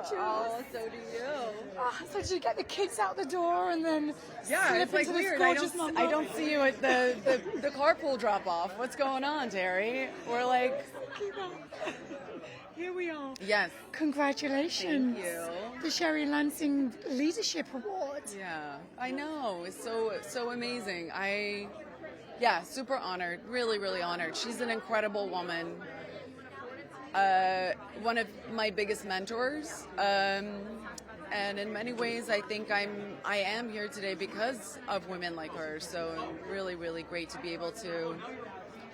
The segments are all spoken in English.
gorgeous. Oh, so do you. So did you get the kids out the door and then Yeah, slip it's like into this weird. gorgeous number? I don't see you at the carpool drop off. What's going on, Terri? We're like, Here we are. yes. Congratulations. Thank you. The Sherry Lansing Leadership Award. Yeah, I know. It's so amazing. Super honored. Really, really honored. She's an incredible woman. One of my biggest mentors. And in many ways, I think I am here today because of women like her. So really, really great to be able to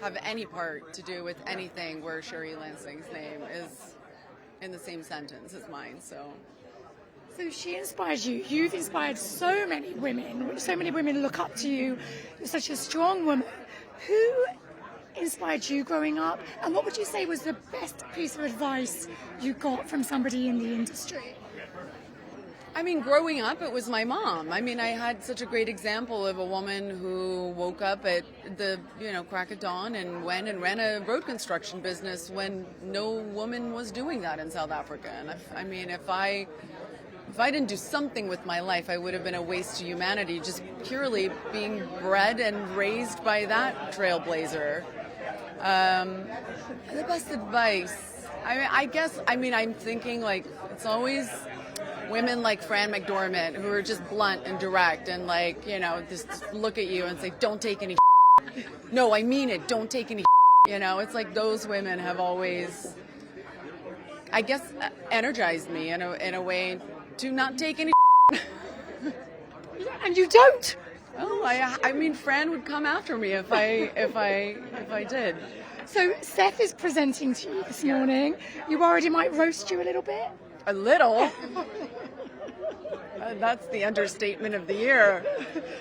have any part to do with anything where Sherry Lansing's name is in the same sentence as mine. So she inspires you. You've inspired so many women. So many women look up to you. You're such a strong woman. Who inspired you growing up? And what would you say was the best piece of advice you got from somebody in the industry? I mean, growing up, it was my mom. I mean, I had such a great example of a woman who woke up at the, crack of dawn and went and ran a road construction business when no woman was doing that in South Africa. And if I didn't do something with my life, I would have been a waste to humanity, just purely being bred and raised by that trailblazer. The best advice, I'm thinking like it's always women like Fran McDormand who are just blunt and direct and just look at you and say, don't take any No, I mean it, don't take any it's like those women have always, I guess, energized me in a way to not take any And you don't. Oh, Fran would come after me if I did. So Seth is presenting to you this morning. You worried he might roast you a little bit? A little. That's the understatement of the year.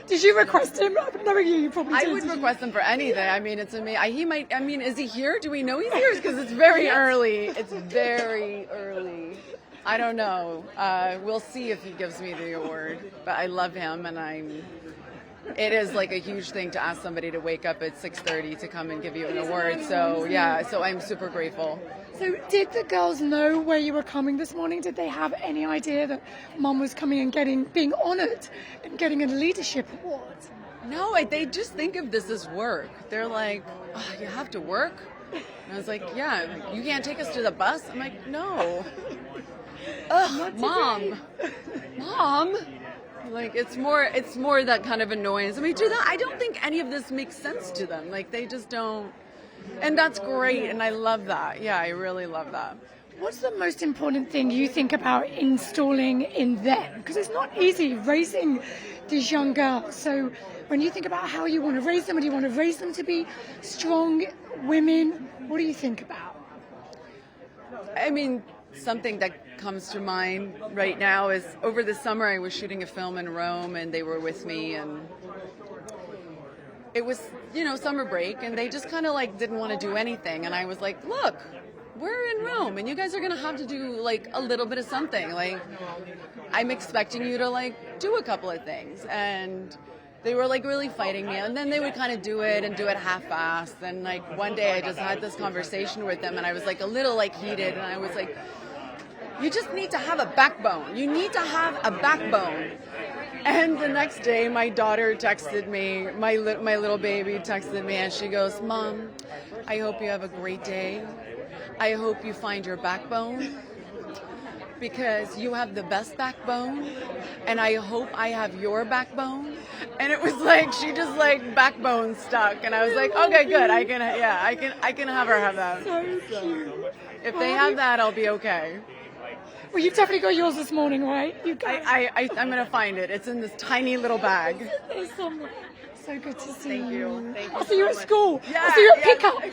Did you request him? Knowing you probably did. I would request him for anything. It's amazing. He might. Is he here? Do we know he's here? Because it's very early. It's very early. I don't know. We'll see if he gives me the award. But I love him, and it is like a huge thing to ask somebody to wake up at 6:30 to come and give you an award. So so I'm super grateful. So did the girls know where you were coming this morning? Did they have any idea that Mum was coming and being honoured and getting a leadership award? No, they just think of this as work. They're like, oh, you have to work? And I was like, yeah, you can't take us to the bus? I'm like, no. Ugh, Mom. Like, it's more that kind of annoyance. I don't think any of this makes sense to them. Like, they just don't. And that's great, and I love that. Yeah, I really love that. What's the most important thing you think about installing in them? Because it's not easy raising these young girls. So when you think about how you want to raise them, do you want to raise them to be strong women? What do you think about? Something that comes to mind right now is over the summer I was shooting a film in Rome, and they were with me, and it was, summer break, and they just kind of didn't want to do anything. And I was like, look, we're in Rome, and you guys are going to have to do a little bit of something. I'm expecting you to do a couple of things. And they were really fighting me. And then they would kind of do it half-assed. And one day I just had this conversation with them, and I was a little heated, and I was like, you just need to have a backbone. You need to have a backbone. And the next day, my daughter texted me, my little baby texted me, and she goes, Mom, I hope you have a great day. I hope you find your backbone, because you have the best backbone, and I hope I have your backbone. And it was she just backbone stuck, and I was like, okay, good, I can have her have that. So cute. If they have that, I'll be okay. Well, you've definitely got yours this morning, right? I'm going to find it. It's in this tiny little bag. It's somewhere. So good to see you. Thank you. I'll see you at school. Yeah, I'll see you at pickup.